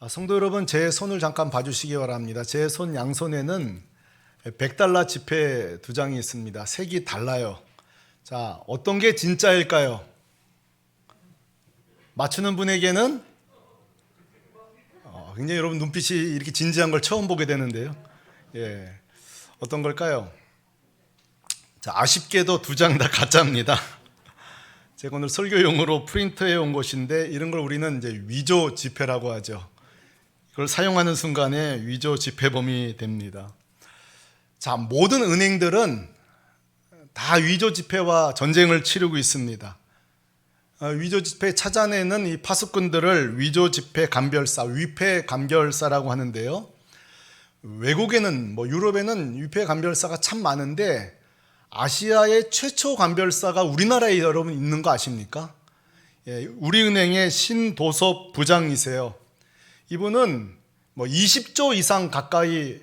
성도 여러분, 제 손을 잠깐 봐주시기 바랍니다. 제 손 양손에는 $100 지폐 두 장이 있습니다. 색이 달라요. 자, 어떤 게 진짜일까요? 맞추는 분에게는 굉장히 여러분 눈빛이 이렇게 진지한 걸 처음 보게 되는데요. 어떤 걸까요? 자, 아쉽게도 두 장 다 가짜입니다. 제가 오늘 설교용으로 프린트해 온 것인데 이런 걸 우리는 이제 위조 지폐라고 하죠. 이걸 사용하는 순간에 위조 지폐범이 됩니다. 자, 모든 은행들은 다 위조 지폐와 전쟁을 치르고 있습니다. 위조 지폐 찾아내는 이 파수꾼들을 위조 지폐 감별사, 위폐 감별사라고 하는데요. 외국에는 유럽에는 위폐 감별사가 참 많은데 아시아의 최초 감별사가 우리나라에 여러분 있는 거 아십니까? 우리은행의 신도섭 부장이세요. 이분은 20조 이상 가까이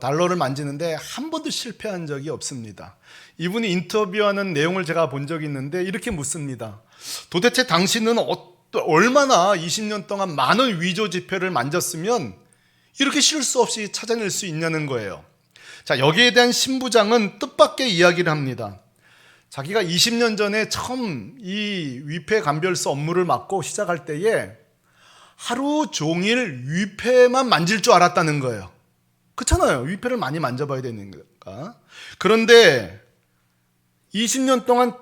달러를 만지는데 한 번도 실패한 적이 없습니다. 이분이 인터뷰하는 내용을 제가 본 적이 있는데 이렇게 묻습니다. 도대체 당신은 얼마나 20년 동안 많은 위조 지폐를 만졌으면 이렇게 실수 없이 찾아낼 수 있냐는 거예요. 자, 여기에 대한 신부장은 뜻밖의 이야기를 합니다. 자기가 20년 전에 처음 이 위폐 감별사 업무를 맡고 시작할 때에 하루 종일 위폐만 만질 줄 알았다는 거예요. 그렇잖아요. 위폐를 많이 만져봐야 되니까. 그런데 20년 동안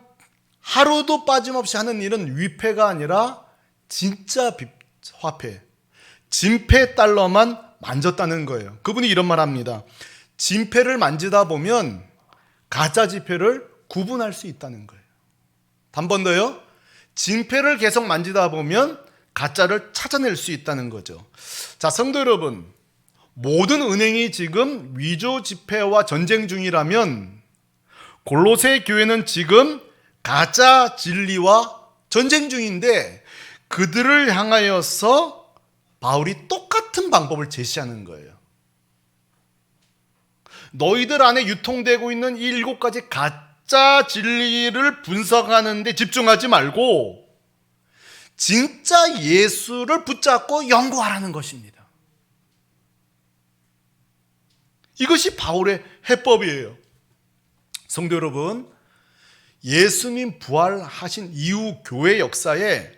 하루도 빠짐없이 하는 일은 위폐가 아니라 진짜 화폐, 진폐 달러만 만졌다는 거예요. 그분이 이런 말 합니다. 진폐를 만지다 보면 가짜 지폐를 구분할 수 있다는 거예요. 한 번 더요. 진폐를 계속 만지다 보면 가짜를 찾아낼 수 있다는 거죠. 자, 성도 여러분, 모든 은행이 지금 위조 지폐와 전쟁 중이라면 골로새 교회는 지금 가짜 진리와 전쟁 중인데 그들을 향하여서 바울이 똑같은 방법을 제시하는 거예요. 너희들 안에 유통되고 있는 이 7가지 가짜 진리를 분석하는 데 집중하지 말고 진짜 예수를 붙잡고 연구하라는 것입니다. 이것이 바울의 해법이에요. 성도 여러분, 예수님 부활하신 이후 교회 역사에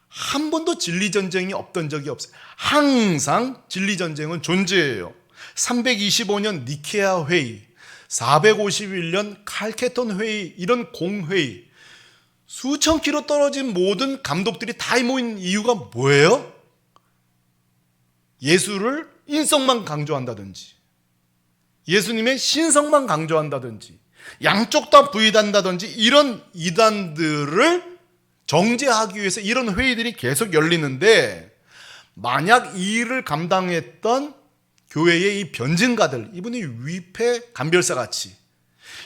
한 번도 진리 전쟁이 없던 적이 없어요. 항상 진리 전쟁은 존재해요. 325년 니케아 회의, 451년 칼케톤 회의, 이런 공회의, 수천 킬로 떨어진 모든 감독들이 다 모인 이유가 뭐예요? 예수를 인성만 강조한다든지, 예수님의 신성만 강조한다든지, 양쪽 다 부인한다든지, 이런 이단들을 정죄하기 위해서 이런 회의들이 계속 열리는데, 만약 이 일을 감당했던 교회의 이 변증가들, 이분이 위폐 감별사 같이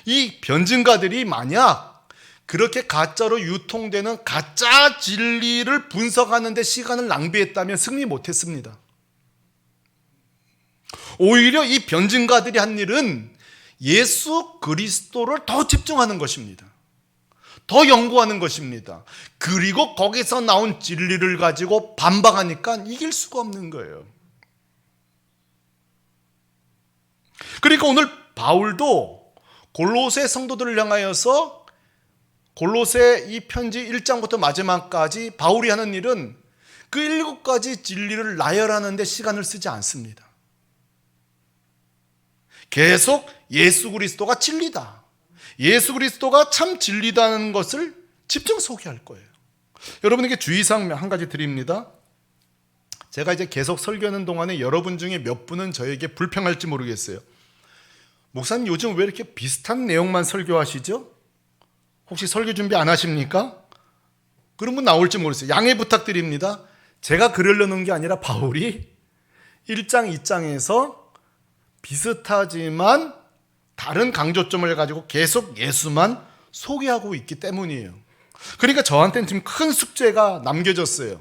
이 변증가들이 만약 그렇게 가짜로 유통되는 가짜 진리를 분석하는 데 시간을 낭비했다면 승리 못했습니다. 오히려 이 변증가들이 한 일은 예수 그리스도를 더 집중하는 것입니다. 더 연구하는 것입니다. 그리고 거기서 나온 진리를 가지고 반박하니까 이길 수가 없는 거예요. 그러니까 오늘 바울도 골로새 성도들을 향하여서 골로새 이 편지 1장부터 마지막까지 바울이 하는 일은 그 7가지 진리를 나열하는 데 시간을 쓰지 않습니다. 계속 예수 그리스도가 진리다, 예수 그리스도가 참 진리다는 것을 집중 소개할 거예요. 여러분에게 주의사항 한 가지 드립니다. 제가 이제 계속 설교하는 동안에 여러분 중에 몇 분은 저에게 불평할지 모르겠어요. 목사님 요즘 왜 이렇게 비슷한 내용만 설교하시죠? 혹시 설교 준비 안 하십니까? 그런 분 나올지 모르겠어요. 양해 부탁드립니다. 제가 그러려는 게 아니라 바울이 1장, 2장에서 비슷하지만 다른 강조점을 가지고 계속 예수만 소개하고 있기 때문이에요. 그러니까 저한테는 지금 큰 숙제가 남겨졌어요.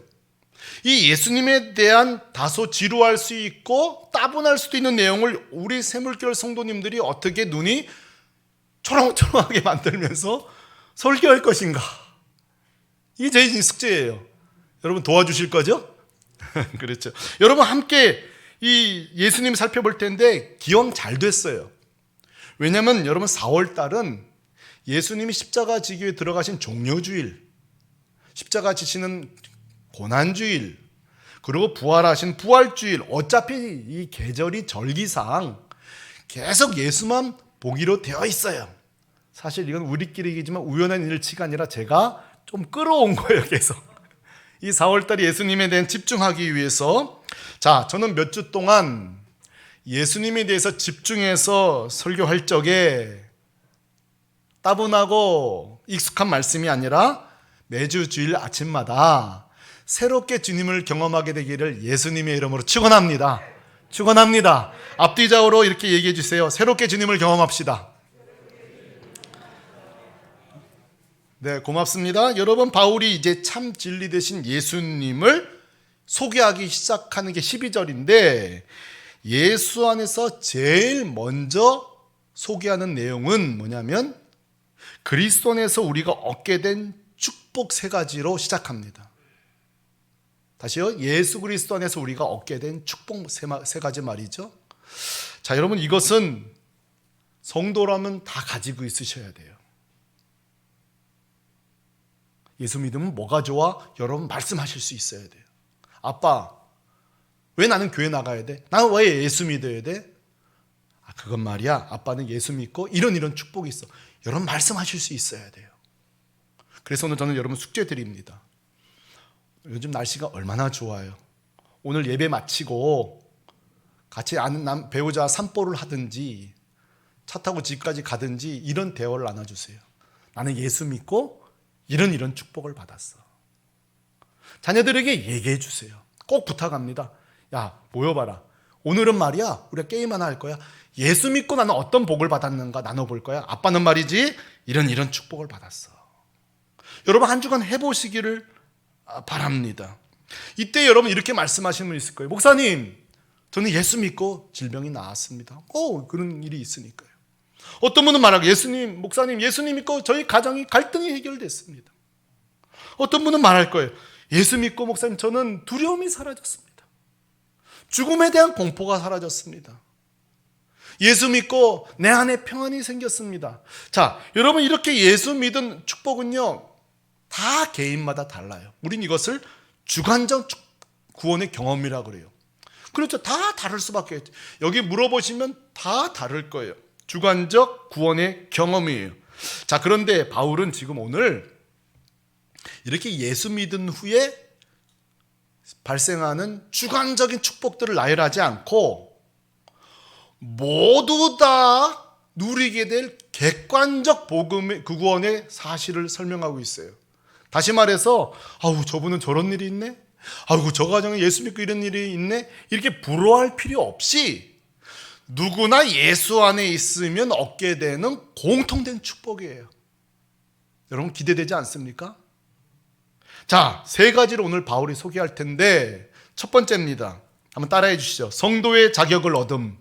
이 예수님에 대한 다소 지루할 수 있고 따분할 수도 있는 내용을 우리 새물교회 성도님들이 어떻게 눈이 초롱초롱하게 만들면서 설교할 것인가? 이게 제 숙제예요. 여러분 도와주실 거죠? 그렇죠. 여러분 함께 이 예수님 살펴볼 텐데 기왕 잘 됐어요. 왜냐하면 여러분 4월 달은 예수님이 십자가 지기에 들어가신 종려주일, 십자가 지시는 고난주일, 그리고 부활하신 부활주일. 어차피 이 계절이 절기상 계속 예수만 보기로 되어 있어요. 사실 이건 우리끼리이지만 우연한 일치가 아니라 제가 좀 끌어온 거예요. 계속 이 4월달에 예수님에 대한 집중하기 위해서. 자, 저는 몇 주 동안 예수님에 대해서 집중해서 설교할 적에 따분하고 익숙한 말씀이 아니라 매주 주일 아침마다 새롭게 주님을 경험하게 되기를 예수님의 이름으로 축원합니다. 축원합니다. 앞뒤좌우로 이렇게 얘기해 주세요. 새롭게 주님을 경험합시다. 네, 고맙습니다. 여러분, 바울이 이제 참 진리 되신 예수님을 소개하기 시작하는 게 12절인데 예수 안에서 제일 먼저 소개하는 내용은 뭐냐면 그리스도 안에서 우리가 얻게 된 축복 3가지로 시작합니다. 다시요. 예수 그리스도 안에서 우리가 얻게 된 축복 3가지 말이죠. 자, 여러분, 이것은 성도라면 다 가지고 있으셔야 돼요. 예수 믿으면 뭐가 좋아? 여러분 말씀하실 수 있어야 돼요. 아빠, 왜 나는 교회 나가야 돼? 나는 왜 예수 믿어야 돼? 아, 그건 말이야. 아빠는 예수 믿고 이런 축복이 있어. 여러분 말씀하실 수 있어야 돼요. 그래서 오늘 저는 여러분 숙제 드립니다. 요즘 날씨가 얼마나 좋아요. 오늘 예배 마치고 같이 아는 배우자 산보를 하든지 차 타고 집까지 가든지 이런 대화를 나눠주세요. 나는 예수 믿고 이런 축복을 받았어. 자녀들에게 얘기해 주세요. 꼭 부탁합니다. 야, 모여봐라. 오늘은 말이야, 우리가 게임 하나 할 거야. 예수 믿고 나는 어떤 복을 받았는가 나눠볼 거야. 아빠는 말이지 이런 축복을 받았어. 여러분 한 주간 해보시기를 바랍니다. 이때 여러분 이렇게 말씀하시는 분 있을 거예요. 목사님, 저는 예수 믿고 질병이 나았습니다. 그런 일이 있으니까요. 어떤 분은 말하고 예수님, 목사님, 예수님 믿고 저희 가정이 갈등이 해결됐습니다. 어떤 분은 말할 거예요. 예수 믿고 목사님, 저는 두려움이 사라졌습니다. 죽음에 대한 공포가 사라졌습니다. 예수 믿고 내 안에 평안이 생겼습니다. 자, 여러분 이렇게 예수 믿은 축복은요 다 개인마다 달라요. 우린 이것을 주관적 구원의 경험이라고 그래요. 그렇죠. 다 다를 수밖에 없죠. 여기 물어보시면 다 다를 거예요. 주관적 구원의 경험이에요. 자, 그런데 바울은 지금 오늘 이렇게 예수 믿은 후에 발생하는 주관적인 축복들을 나열하지 않고 모두 다 누리게 될 객관적 복음의 그 구원의 사실을 설명하고 있어요. 다시 말해서 저분은 저런 일이 있네? 저 가정에 예수 믿고 이런 일이 있네? 이렇게 부러워할 필요 없이 누구나 예수 안에 있으면 얻게 되는 공통된 축복이에요. 여러분 기대되지 않습니까? 자, 3가지를 오늘 바울이 소개할 텐데 첫 번째입니다. 한번 따라해 주시죠. 성도의 자격을 얻음.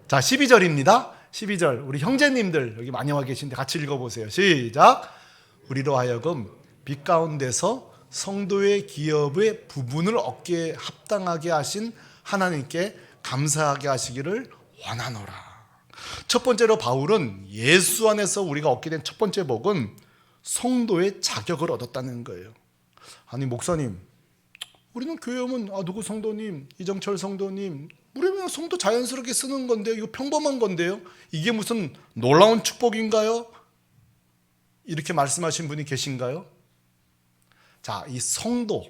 자, 12절입니다. 12절. 우리 형제님들 여기 많이 와 계신데 같이 읽어보세요. 시작. 우리로 하여금 빛 가운데서 성도의 기업의 부분을 얻기에 합당하게 하신 하나님께 감사하게 하시기를 원하노라. 첫 번째로 바울은 예수 안에서 우리가 얻게 된 첫 번째 복은 성도의 자격을 얻었다는 거예요. 아니 목사님, 우리는 교회 오면 누구 성도님, 이정철 성도님, 우리는 성도 자연스럽게 쓰는 건데요. 이거 평범한 건데요. 이게 무슨 놀라운 축복인가요? 이렇게 말씀하신 분이 계신가요? 자, 이 성도,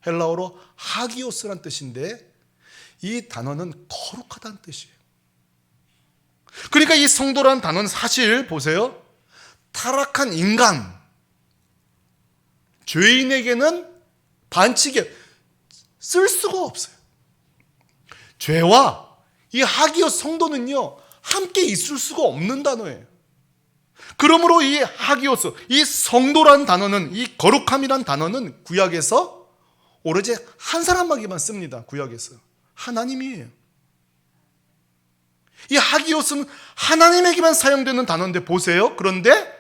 헬라어로 하기오스란 뜻인데 이 단어는 거룩하다는 뜻이에요. 그러니까 이 성도라는 단어는 사실 보세요. 타락한 인간, 죄인에게는 반칙에 쓸 수가 없어요. 죄와 이 하기오스 성도는요 함께 있을 수가 없는 단어예요. 그러므로 이 하기오스, 이 성도란 단어는, 이 거룩함이란 단어는 구약에서 오로지 한 사람에게만 씁니다. 구약에서 하나님이에요. 이 하기오스는 하나님에게만 사용되는 단어인데 보세요. 그런데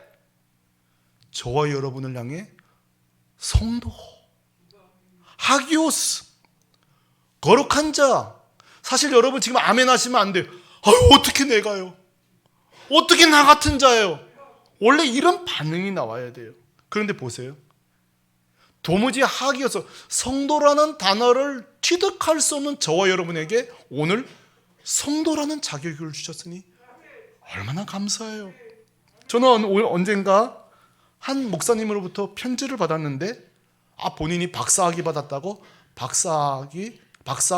저와 여러분을 향해 성도, 하기오스, 거룩한 자. 사실 여러분 지금 아멘 하시면 안 돼요. 아유, 어떻게 내가요? 어떻게 나 같은 자예요? 원래 이런 반응이 나와야 돼요. 그런데 보세요. 도무지 하기오스, 성도라는 단어를 취득할 수 없는 저와 여러분에게 오늘 성도라는 자격을 주셨으니 얼마나 감사해요. 저는 언젠가 한 목사님으로부터 편지를 받았는데 본인이 박사학위 받았다고 박사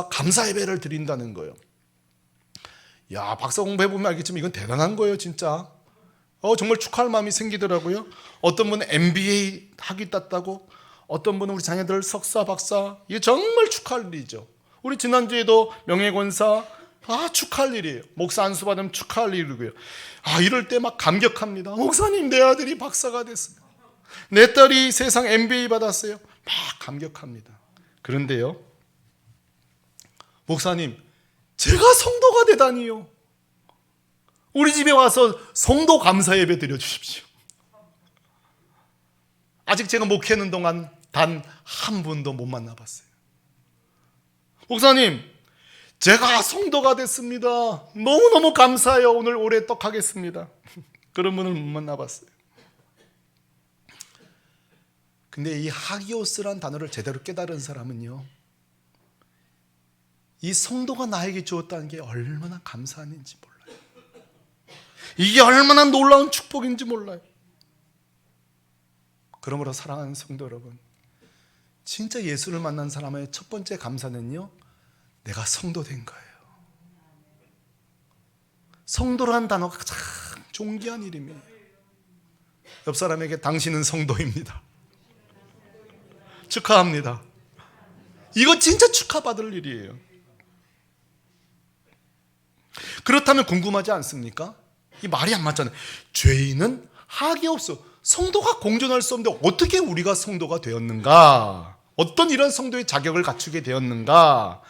감사 예배를 드린다는 거예요. 야, 박사 공부해보면 알겠지만 이건 대단한 거예요, 진짜. 정말 축하할 마음이 생기더라고요. 어떤 분은 MBA 학위 땄다고, 어떤 분은 우리 자녀들 석사, 박사. 이게 정말 축하할 일이죠. 우리 지난주에도 명예권사, 축하할 일이에요. 목사 안수 받으면 축하할 일이고요. 이럴 때 막 감격합니다. 목사님, 내 아들이 박사가 됐어요. 내 딸이 세상 MBA 받았어요. 막 감격합니다. 그런데요, 목사님, 제가 성도가 되다니요. 우리 집에 와서 성도 감사 예배 드려주십시오. 아직 제가 목회하는 동안 단 한 분도 못 만나봤어요. 목사님, 제가 성도가 됐습니다. 너무너무 감사해요. 오늘 올해 떡하겠습니다. 그런 분을 못 만나봤어요. 근데 이 하기오스란 단어를 제대로 깨달은 사람은요, 이 성도가 나에게 주었다는 게 얼마나 감사한지 몰라요. 이게 얼마나 놀라운 축복인지 몰라요. 그러므로 사랑하는 성도 여러분, 진짜 예수를 만난 사람의 첫 번째 감사는요, 내가 성도 된 거예요. 성도라는 단어가 참 존귀한 이름이에요. 옆 사람에게 당신은 성도입니다. 축하합니다. 이거 진짜 축하받을 일이에요. 그렇다면 궁금하지 않습니까? 이 말이 안 맞잖아요. 죄인은 하기없어. 성도가 공존할 수 없는데 어떻게 우리가 성도가 되었는가? 어떤 이런 성도의 자격을 갖추게 되었는가?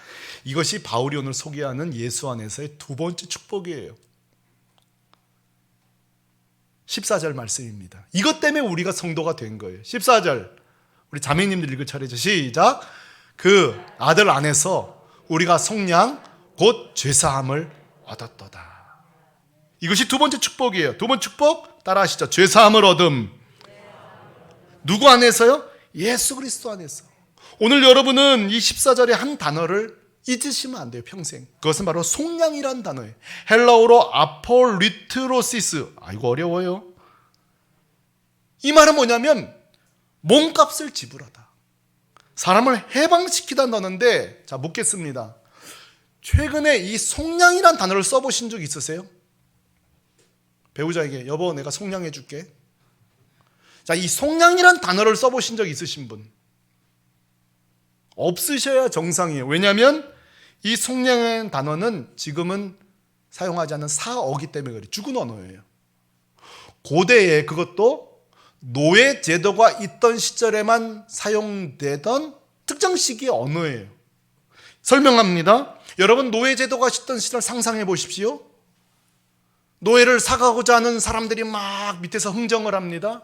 이것이 바울이 오늘 소개하는 예수 안에서의 두 번째 축복이에요. 14절 말씀입니다. 이것 때문에 우리가 성도가 된 거예요. 14절 우리 자매님들 읽을 차례죠. 시작. 그 아들 안에서 우리가 속량 곧 죄사함을 얻었도다. 이것이 두 번째 축복이에요. 두 번째 축복 따라 하시죠. 죄사함을 얻음. 누구 안에서요? 예수 그리스도 안에서. 오늘 여러분은 이 14절의 한 단어를 잊으시면 안 돼요, 평생. 그것은 바로 속량이란 단어예요. 헬라어로 아폴리트로시스. 이거 어려워요. 이 말은 뭐냐면 몸값을 지불하다, 사람을 해방시키다는 단어인데, 자, 묻겠습니다. 최근에 이 속량이란 단어를 써보신 적 있으세요? 배우자에게 여보, 내가 속량해 줄게. 자, 이 속량이란 단어를 써보신 적 있으신 분? 없으셔야 정상이에요. 왜냐하면 이 속량이라는 단어는 지금은 사용하지 않는 사어기 때문에 그래요. 죽은 언어예요. 고대에 그것도 노예 제도가 있던 시절에만 사용되던 특정 시기의 언어예요. 설명합니다. 여러분, 노예 제도가 있던 시절 상상해 보십시오. 노예를 사가고자 하는 사람들이 막 밑에서 흥정을 합니다.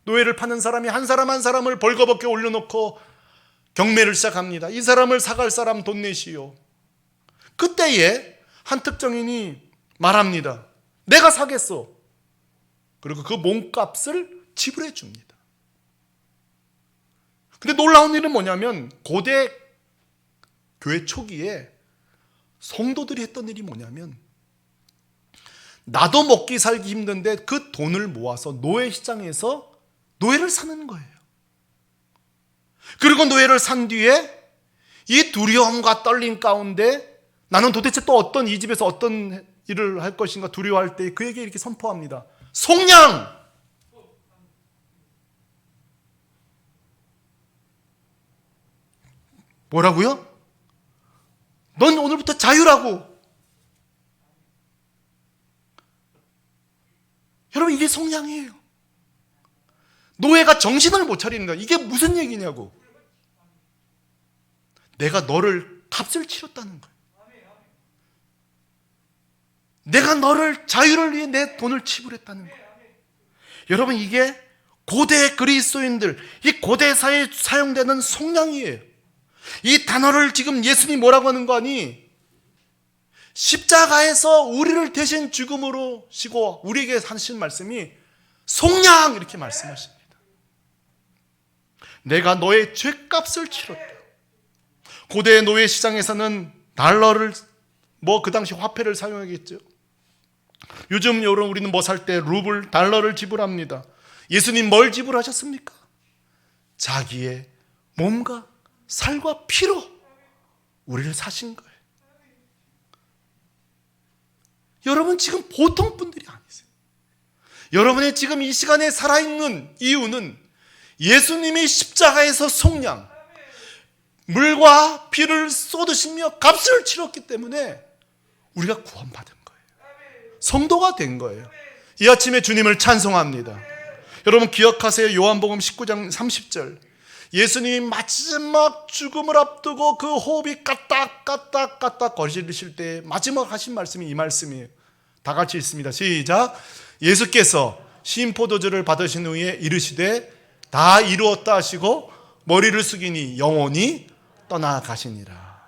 노예를 파는 사람이 한 사람 한 사람을 벌거벗게 올려놓고 경매를 시작합니다. 이 사람을 사갈 사람 돈 내시오. 그때에 한 특정인이 말합니다. 내가 사겠어. 그리고 그 몸값을 지불해 줍니다. 근데 놀라운 일은 뭐냐면, 고대 교회 초기에 성도들이 했던 일이 뭐냐면, 나도 먹기 살기 힘든데 그 돈을 모아서 노예 시장에서 노예를 사는 거예요. 그리고 노예를 산 뒤에 이 두려움과 떨림 가운데 나는 도대체 또 어떤, 이 집에서 어떤 일을 할 것인가 두려워할 때 그에게 이렇게 선포합니다. 속량! 뭐라고요? 넌 오늘부터 자유라고. 여러분, 이게 속량이에요. 노예가 정신을 못 차리는 거야. 이게 무슨 얘기냐고. 내가 너를 값을 치렀다는 거야. 내가 너를 자유를 위해 내 돈을 지불했다는 거야. 여러분, 이게 고대 그리스도인들, 이 고대 사회에 사용되는 속량이에요. 이 단어를 지금 예수님이 뭐라고 하는 거 아니? 십자가에서 우리를 대신 죽음으로 시고 우리에게 하신 말씀이 속량 이렇게 말씀하십니다. 내가 너의 죄값을 치렀다. 고대 노예 시장에서는 달러를 그 당시 화폐를 사용하겠죠. 요즘 여러분 우리는 뭐 살 때 루블, 달러를 지불합니다. 예수님 뭘 지불하셨습니까? 자기의 몸과 살과 피로 우리를 사신 거예요. 여러분 지금 보통 분들이 아니세요. 여러분이 지금 이 시간에 살아있는 이유는 예수님이 십자가에서 속량, 물과 피를 쏟으시며 값을 치렀기 때문에 우리가 구원받은 거예요. 성도가 된 거예요. 이 아침에 주님을 찬송합니다. 여러분 기억하세요. 요한복음 19장 30절. 예수님이 마지막 죽음을 앞두고 그 호흡이 까딱까딱 거리실 때 마지막 하신 말씀이 이 말씀이에요. 다 같이 읽습니다. 시작. 예수께서 신포도주를 받으신 후에 이르시되 다 이루었다 하시고 머리를 숙이니 영원히 떠나가시니라.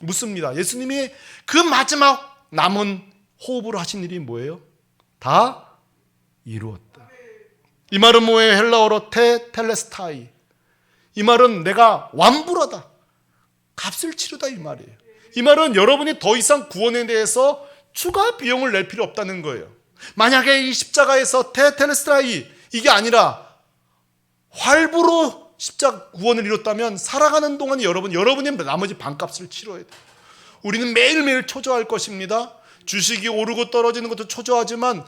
묻습니다. 예수님이 그 마지막 남은 호흡으로 하신 일이 뭐예요? 다 이루었다. 이 말은 뭐예요? 헬라어로 텔레스타이. 이 말은 내가 완불하다, 값을 치르다 이 말이에요. 이 말은 여러분이 더 이상 구원에 대해서 추가 비용을 낼 필요 없다는 거예요. 만약에 이 십자가에서 텔레스타이 이게 아니라 활부로 십자가 구원을 이뤘다면 살아가는 동안 여러분이 나머지 반값을 치러야 돼요. 우리는 매일매일 초조할 것입니다. 주식이 오르고 떨어지는 것도 초조하지만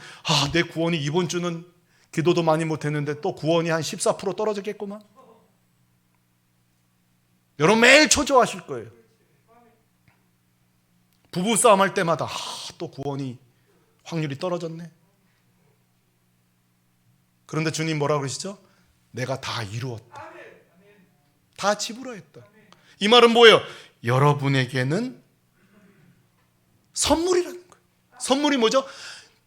내 구원이 이번 주는 기도도 많이 못했는데 또 구원이 한 14% 떨어졌겠구만. 여러분 매일 초조하실 거예요. 부부싸움 할 때마다 또 구원이 확률이 떨어졌네. 그런데 주님 뭐라고 그러시죠? 내가 다 이루었다. 다 지불하였다. 이 말은 뭐예요? 여러분에게는 선물이라는 거예요. 선물이 뭐죠?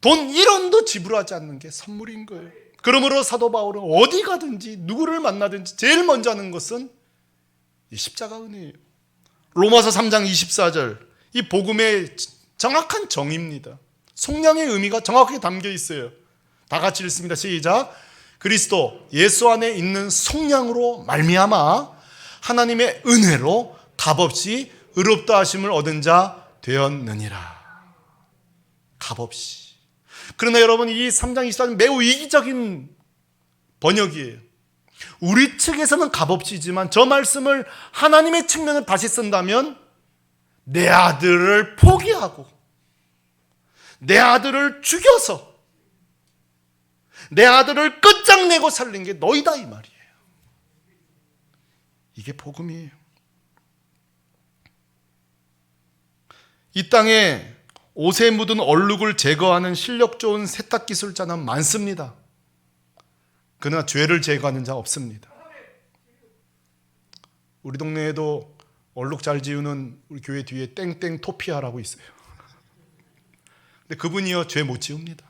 돈 1원도 지불하지 않는 게 선물인 거예요. 그러므로 사도 바울은 어디 가든지 누구를 만나든지 제일 먼저 하는 것은 이 십자가 은혜예요. 로마서 3장 24절 이 복음의 정확한 정의입니다. 속량의 의미가 정확하게 담겨 있어요. 다 같이 읽습니다. 시작. 그리스도 예수 안에 있는 속량으로 말미암아 하나님의 은혜로 값없이 의롭다 하심을 얻은 자 되었느니라. 값없이. 그러나 여러분 이 3장 24절 매우 이기적인 번역이에요. 우리 측에서는 값없이지만 저 말씀을 하나님의 측면을 다시 쓴다면 내 아들을 포기하고 내 아들을 죽여서 내 아들을 끝장내고 살린 게 너희다 이 말이에요. 이게 복음이에요. 이 땅에 옷에 묻은 얼룩을 제거하는 실력 좋은 세탁 기술자는 많습니다. 그러나 죄를 제거하는 자 없습니다. 우리 동네에도 얼룩 잘 지우는 우리 교회 뒤에 땡땡 토피아라고 있어요. 근데 그분이요 죄 못 지웁니다.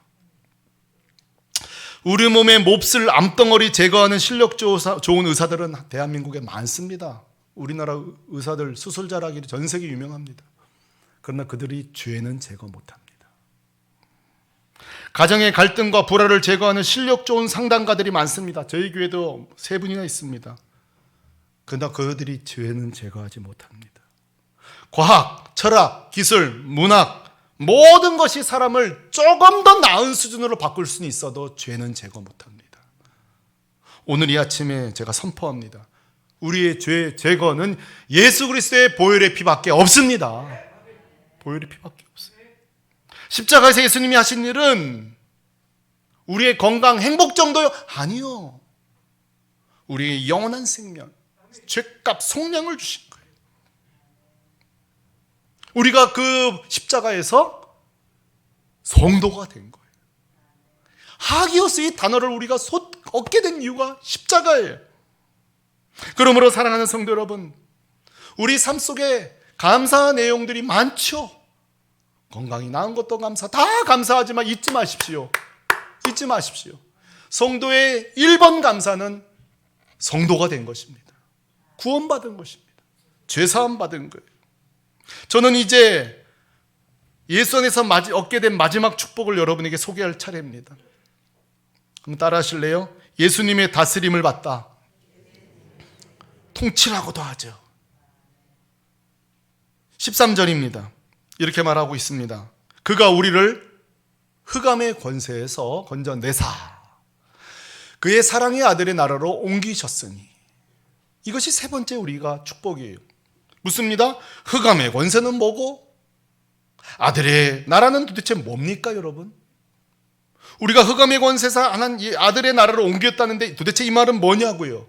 우리 몸의 몹쓸 암덩어리 제거하는 실력 좋은 의사들은 대한민국에 많습니다. 우리나라 의사들 수술 잘하기로 전 세계 유명합니다. 그러나 그들이 죄는 제거 못합니다. 가정의 갈등과 불화를 제거하는 실력 좋은 상담가들이 많습니다. 저희 교회도 3분이나 있습니다. 그러나 그들이 죄는 제거하지 못합니다. 과학, 철학, 기술, 문학 모든 것이 사람을 조금 더 나은 수준으로 바꿀 수는 있어도 죄는 제거 못합니다. 오늘 이 아침에 제가 선포합니다. 우리의 죄 제거는 예수 그리스도의 보혈의 피밖에 없습니다. 보혈의 피밖에 없어요. 십자가에서 예수님이 하신 일은 우리의 건강, 행복 정도요? 아니요. 우리의 영원한 생명, 죄값, 속량을 주신 거예요. 우리가 그 십자가에서 성도가 된 거예요. 하기오스 이 단어를 우리가 얻게 된 이유가 십자가예요. 그러므로 사랑하는 성도 여러분, 우리 삶 속에 감사한 내용들이 많죠. 건강이 나은 것도 다 감사하지만 잊지 마십시오. 잊지 마십시오. 성도의 1번 감사는 성도가 된 것입니다. 구원받은 것입니다. 죄사함 받은 거예요. 저는 이제 예수 안에서 얻게 된 마지막 축복을 여러분에게 소개할 차례입니다. 한번 따라 하실래요? 예수님의 다스림을 받다. 통치라고도 하죠. 13절입니다. 이렇게 말하고 있습니다. 그가 우리를 흑암의 권세에서 건져내사 그의 사랑의 아들의 나라로 옮기셨으니, 이것이 세 번째 우리가 축복이에요. 묻습니다. 흑암의 권세는 뭐고 아들의 나라는 도대체 뭡니까, 여러분? 우리가 흑암의 권세에서 아들의 나라로 옮겼다는데 도대체 이 말은 뭐냐고요?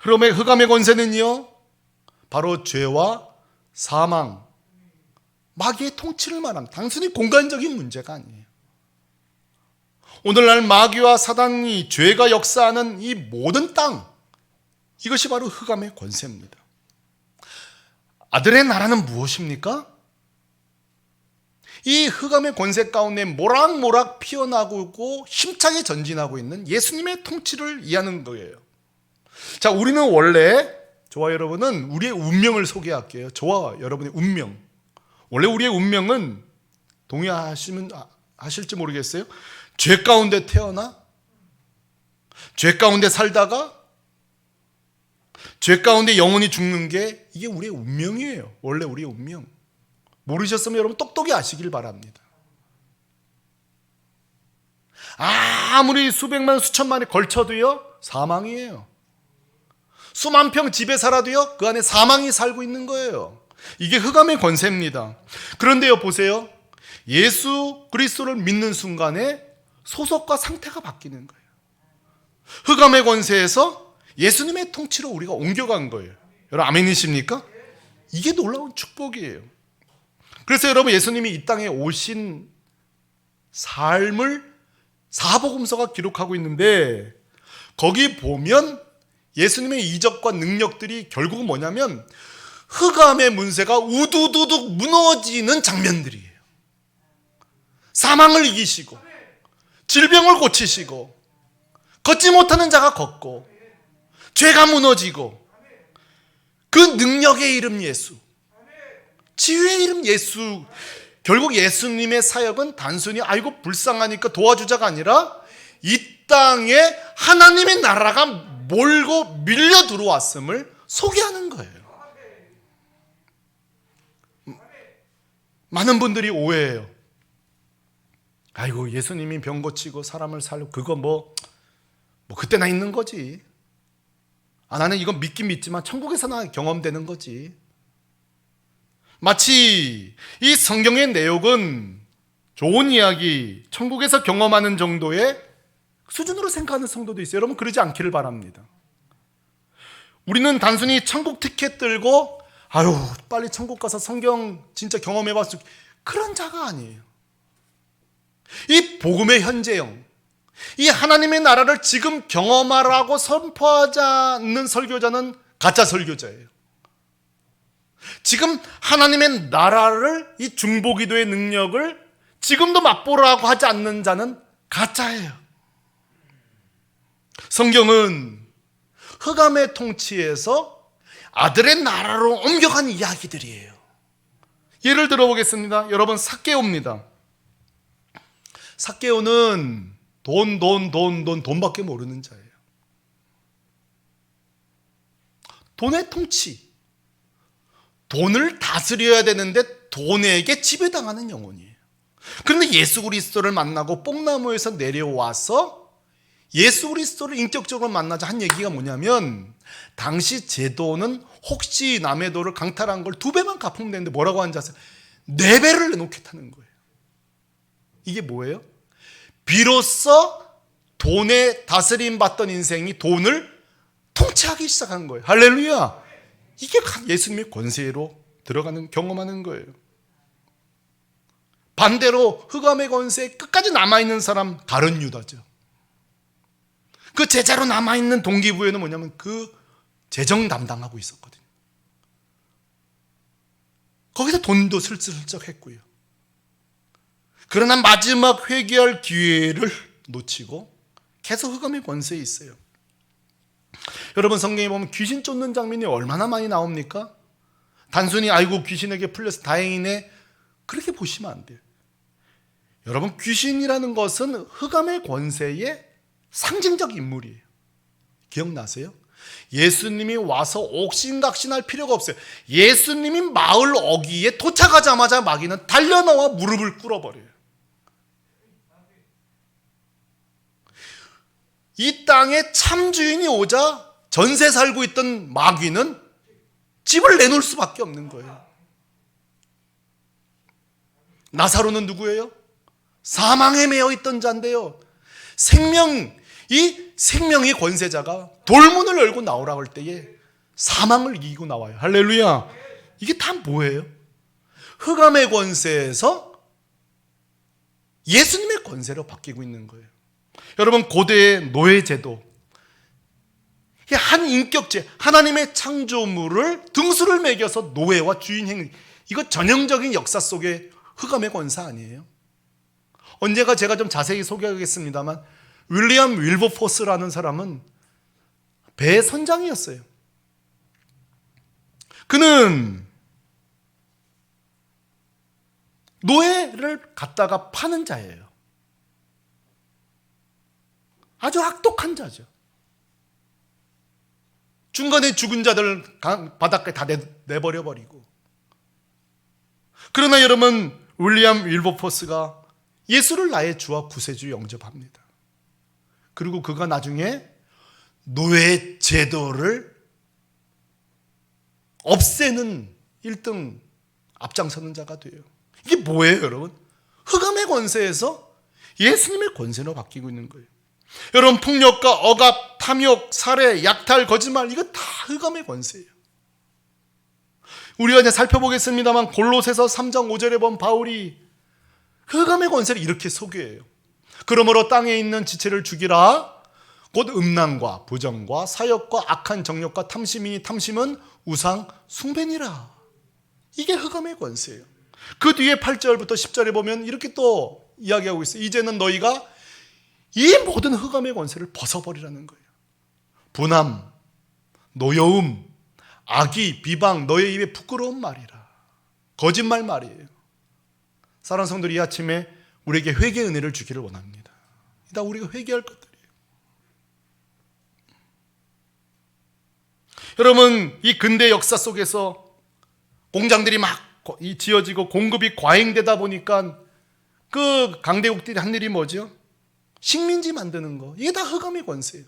그러면 흑암의 권세는요, 바로 죄와 사망, 마귀의 통치를 말합니다. 단순히 공간적인 문제가 아니에요. 오늘날 마귀와 사단이 죄가 역사하는 이 모든 땅, 이것이 바로 흑암의 권세입니다. 아들의 나라는 무엇입니까? 이 흑암의 권세 가운데 모락모락 피어나고 힘차게 전진하고 있는 예수님의 통치를 이해하는 거예요. 자, 우리는 원래, 저와 여러분은 우리의 운명을 소개할게요. 저와 여러분의 운명. 원래 우리의 운명은 동의하실지 모르겠어요. 죄 가운데 태어나 죄 가운데 살다가 죄 가운데 영원히 죽는 게 이게 우리의 운명이에요. 원래 우리의 운명. 모르셨으면 여러분 똑똑히 아시길 바랍니다. 아무리 수백만 수천만에 걸쳐도요, 사망이에요. 수만 평 집에 살아도요, 그 안에 사망이 살고 있는 거예요. 이게 흑암의 권세입니다. 그런데요, 보세요. 예수 그리스도를 믿는 순간에 소속과 상태가 바뀌는 거예요. 흑암의 권세에서 예수님의 통치로 우리가 옮겨간 거예요. 여러분 아멘이십니까? 이게 놀라운 축복이에요. 그래서 여러분, 예수님이 이 땅에 오신 삶을 사복음서가 기록하고 있는데, 거기 보면 예수님의 이적과 능력들이 결국은 뭐냐면 흑암의 문세가 우두두둑 무너지는 장면들이에요. 사망을 이기시고 질병을 고치시고 걷지 못하는 자가 걷고 죄가 무너지고, 그 능력의 이름 예수, 치유의 이름 예수. 결국 예수님의 사역은 단순히 아이고 불쌍하니까 도와주자가 아니라 이 땅에 하나님의 나라가 몰고 밀려 들어왔음을 소개하는 거예요. 많은 분들이 오해해요. 아이고 예수님이 병 고치고 사람을 살리고 그거 뭐 그때나 있는 거지. 나는 이건 믿긴 믿지만 천국에서나 경험되는 거지. 마치 이 성경의 내용은 좋은 이야기, 천국에서 경험하는 정도의 수준으로 생각하는 성도도 있어요. 여러분 그러지 않기를 바랍니다. 우리는 단순히 천국 티켓 들고 아유 빨리 천국 가서 성경 진짜 경험해봤을, 그런 자가 아니에요. 이 복음의 현재형, 이 하나님의 나라를 지금 경험하라고 선포하지 않는 설교자는 가짜 설교자예요. 지금 하나님의 나라를, 이 중보기도의 능력을 지금도 맛보라고 하지 않는 자는 가짜예요. 성경은 흑암의 통치에서 아들의 나라로 옮겨간 이야기들이에요. 예를 들어보겠습니다. 여러분 삭개오입니다. 삭개오는 돈밖에 모르는 자예요. 돈의 통치, 돈을 다스려야 되는데 돈에게 지배당하는 영혼이에요. 그런데 예수 그리스도를 만나고 뽕나무에서 내려와서 예수 그리스도를 인격적으로 만나자 한 얘기가 뭐냐면, 당시 제도는 혹시 남의 도를 강탈한 걸 2배만 갚으면 되는데 뭐라고 하는지 아세요? 4배를 내놓겠다는 거예요. 이게 뭐예요? 비로소 돈에 다스림 받던 인생이 돈을 통치하기 시작한 거예요. 할렐루야. 이게 예수님의 권세로 들어가는, 경험하는 거예요. 반대로 흑암의 권세에 끝까지 남아있는 사람, 다른 유다죠. 그 제자로 남아있는 동기부여는 뭐냐면 그 재정 담당하고 있었거든요. 거기서 돈도 슬쩍 했고요. 그러나 마지막 회개할 기회를 놓치고 계속 흑암의 권세에 있어요. 여러분 성경에 보면 귀신 쫓는 장면이 얼마나 많이 나옵니까? 단순히 아이고 귀신에게 풀려서 다행이네 그렇게 보시면 안 돼요. 여러분 귀신이라는 것은 흑암의 권세의 상징적 인물이에요. 기억나세요? 예수님이 와서 옥신각신할 필요가 없어요. 예수님이 마을 어귀에 도착하자마자 마귀는 달려나와 무릎을 꿇어버려요. 이 땅에 참 주인이 오자 전세 살고 있던 마귀는 집을 내놓을 수밖에 없는 거예요. 나사로는 누구예요? 사망에 매여 있던 자인데요. 이 생명의 권세자가 돌문을 열고 나오라고 할 때에 사망을 이기고 나와요. 할렐루야. 이게 다 뭐예요? 흑암의 권세에서 예수님의 권세로 바뀌고 있는 거예요. 여러분 고대의 노예제도, 한 인격체, 하나님의 창조물을 등수를 매겨서 노예와 주인 행위, 이거 전형적인 역사 속의 흑암의 권세 아니에요? 언제가 제가 좀 자세히 소개하겠습니다만 윌리엄 윌버포스라는 사람은 배 선장이었어요. 그는 노예를 갖다가 파는 자예요. 아주 악독한 자죠. 중간에 죽은 자들 바닷가에 다 내버려버리고. 그러나 여러분 윌리엄 윌버포스가 예수를 나의 주와 구세주 영접합니다. 그리고 그가 나중에 노예 제도를 없애는 1등 앞장서는 자가 돼요. 이게 뭐예요 여러분? 흑암의 권세에서 예수님의 권세로 바뀌고 있는 거예요. 여러분 폭력과 억압, 탐욕, 살해, 약탈, 거짓말 이거 다 흑암의 권세예요. 우리가 이제 살펴보겠습니다만 골로새서 3장 5절에 보면 바울이 흑암의 권세를 이렇게 소개해요. 그러므로 땅에 있는 지체를 죽이라. 곧 음란과 부정과 사욕과 악한 정욕과 탐심이니 탐심은 우상 숭배니라. 이게 흑암의 권세예요. 그 뒤에 8절부터 10절에 보면 이렇게 또 이야기하고 있어요. 이제는 너희가 이 모든 흑암의 권세를 벗어버리라는 거예요. 분함, 노여움, 악의, 비방, 너의 입에 부끄러운 말이라. 거짓말 말이에요. 사랑하는 성도들, 이 아침에 우리에게 회개의 은혜를 주기를 원합니다. 다 우리가 회개할 것들이에요. 여러분 이 근대 역사 속에서 공장들이 막 지어지고 공급이 과잉되다 보니까 그 강대국들이 한 일이 뭐죠? 식민지 만드는 거. 이게 다 흑암의 권세예요.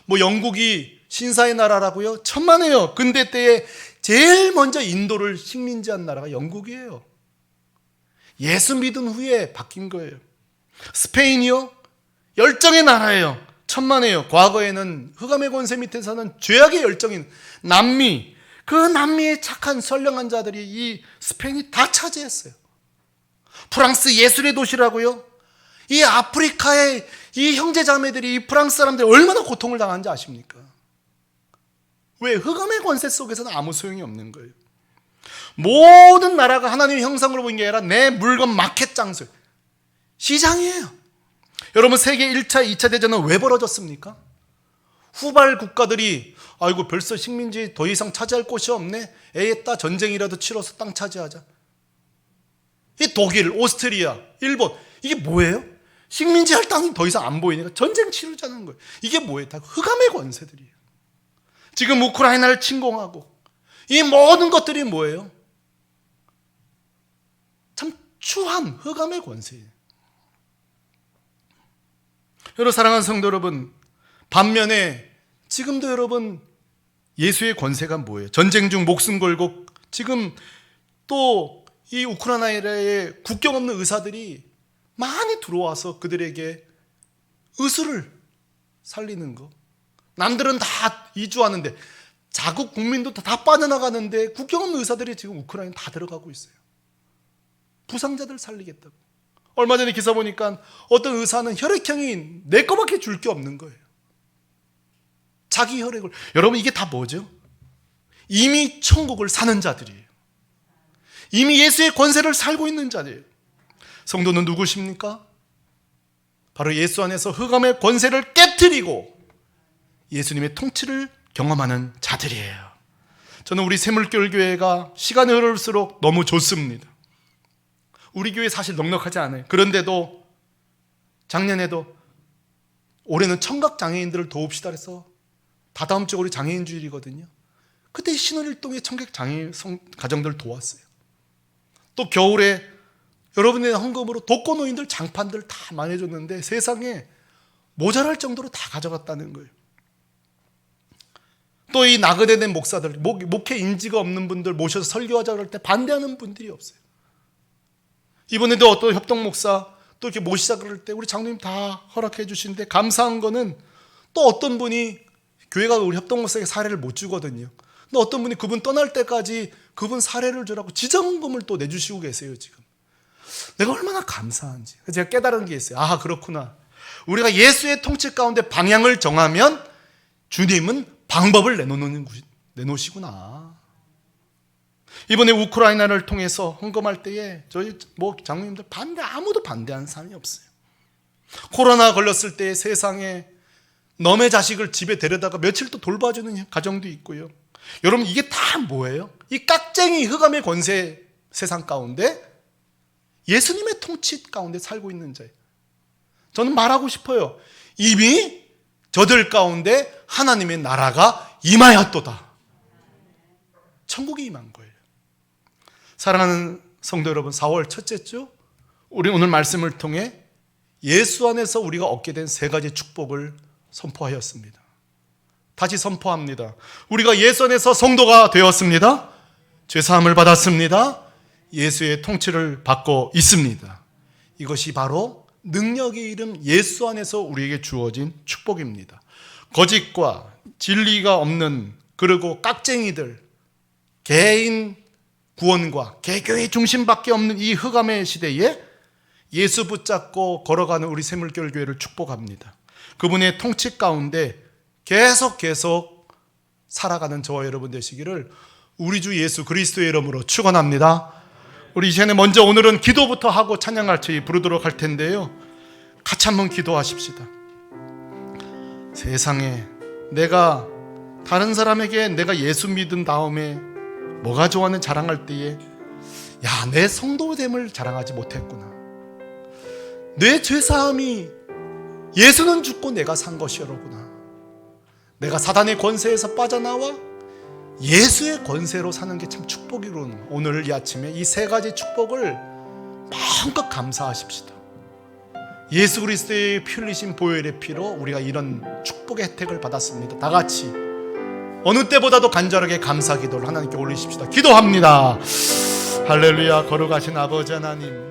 뭐 영국이 신사의 나라라고요? 천만에요. 근대 때에 제일 먼저 인도를 식민지한 나라가 영국이에요. 예수 믿은 후에 바뀐 거예요. 스페인이요? 열정의 나라예요. 천만에요. 과거에는 흑암의 권세 밑에서는 죄악의 열정인 남미, 그 남미의 착한 선량한 자들이 이 스페인이 다 차지했어요. 프랑스 예술의 도시라고요? 이 아프리카의 이 형제자매들이 이 프랑스 사람들이 얼마나 고통을 당하는지 아십니까? 왜? 흑암의 권세 속에서는 아무 소용이 없는 거예요. 모든 나라가 하나님의 형상으로 보인 게 아니라 내 물건 마켓 장소, 시장이에요. 여러분 세계 1차, 2차 대전은 왜 벌어졌습니까? 후발 국가들이 아이고 벌써 식민지 더 이상 차지할 곳이 없네. 에따 전쟁이라도 치러서 땅 차지하자. 이 독일, 오스트리아, 일본 이게 뭐예요? 식민지 할 땅이 더 이상 안 보이니까 전쟁 치르자는 거예요. 이게 뭐예요? 다 흑암의 권세들이에요. 지금 우크라이나를 침공하고 이 모든 것들이 뭐예요? 참 추한 흑암의 권세예요. 여러분 사랑하는 성도 여러분, 반면에 지금도 여러분 예수의 권세가 뭐예요? 전쟁 중 목숨 걸고 지금 또 이 우크라이나의 국경 없는 의사들이 많이 들어와서 그들에게 의술을 살리는 거. 남들은 다 이주하는데 자국 국민도 다 빠져나가는데 국경 없는 의사들이 지금 우크라이나 다 들어가고 있어요. 부상자들 살리겠다고. 얼마 전에 기사 보니까 어떤 의사는 혈액형이 내 거밖에 줄 게 없는 거예요. 자기 혈액을. 여러분 이게 다 뭐죠? 이미 천국을 사는 자들이에요. 이미 예수의 권세를 살고 있는 자들이에요. 성도는 누구십니까? 바로 예수 안에서 흑암의 권세를 깨트리고 예수님의 통치를 경험하는 자들이에요. 저는 우리 샘물교회가 시간이 흐를수록 너무 좋습니다. 우리 교회 사실 넉넉하지 않아요. 그런데도 작년에도 올해는 청각장애인들을 도웁시다 해서 다다음 주 우리 장애인주일이거든요. 그때 신혼일동의 청각장애인 가정들을 도왔어요. 또 겨울에 여러분의 헌금으로 독거노인들 장판들 다 많이 해줬는데 세상에 모자랄 정도로 다 가져갔다는 거예요. 또 이 나그네된 목사들, 목회 인지가 없는 분들 모셔서 설교하자 그럴 때 반대하는 분들이 없어요. 이번에도 어떤 협동 목사 또 이렇게 모시자 그럴 때 우리 장로님 다 허락해 주시는데 감사한 거는 또 어떤 분이 교회가 우리 협동 목사에게 사례를 못 주거든요. 근데 어떤 분이 그분 떠날 때까지 그분 사례를 주라고 지정금을 또 내주시고 계세요. 지금 내가 얼마나 감사한지 제가 깨달은 게 있어요. 아, 그렇구나. 우리가 예수의 통치 가운데 방향을 정하면 주님은 방법을 내놓으시구나. 이번에 우크라이나를 통해서 헌금할 때에 저희 장로님들 아무도 반대하는 사람이 없어요. 코로나 걸렸을 때 세상에 너의 자식을 집에 데려다가 며칠 또 돌봐주는 가정도 있고요. 여러분, 이게 다 뭐예요? 이 깍쟁이 흑암의 권세 세상 가운데 예수님의 통치 가운데 살고 있는 자예요. 저는 말하고 싶어요. 이미 저들 가운데 하나님의 나라가 임하였도다. 천국이 임한 거예요. 사랑하는 성도 여러분, 4월 첫째 주 우리 오늘 말씀을 통해 예수 안에서 우리가 얻게 된 세 가지 축복을 선포하였습니다. 다시 선포합니다. 우리가 예수 안에서 성도가 되었습니다. 죄사함을 받았습니다. 예수의 통치를 받고 있습니다. 이것이 바로 능력의 이름 예수 안에서 우리에게 주어진 축복입니다. 거짓과 진리가 없는, 그리고 깍쟁이들, 개인 구원과 개교의 중심밖에 없는 이 흑암의 시대에 예수 붙잡고 걸어가는 우리 샘물교회를 축복합니다. 그분의 통치 가운데 계속 살아가는 저와 여러분 되시기를 우리 주 예수 그리스도의 이름으로 축원합니다. 우리 이 시간에 먼저 오늘은 기도부터 하고 찬양할 때 부르도록 할 텐데요. 같이 한번 기도하십시다. 세상에 내가 다른 사람에게 내가 예수 믿은 다음에 뭐가 좋아하는 자랑할 때에 야, 내 성도됨을 자랑하지 못했구나. 내 죄사함이 예수는 죽고 내가 산 것이로구나. 내가 사단의 권세에서 빠져나와 예수의 권세로 사는 게 참 축복이로는 오늘 이 아침에 이 세 가지 축복을 마음껏 감사하십시다. 예수 그리스도의 피 흘리신 보혈의 피로 우리가 이런 축복의 혜택을 받았습니다. 다 같이 어느 때보다도 간절하게 감사 기도를 하나님께 올리십시다. 기도합니다. 할렐루야. 거룩하신 아버지 하나님,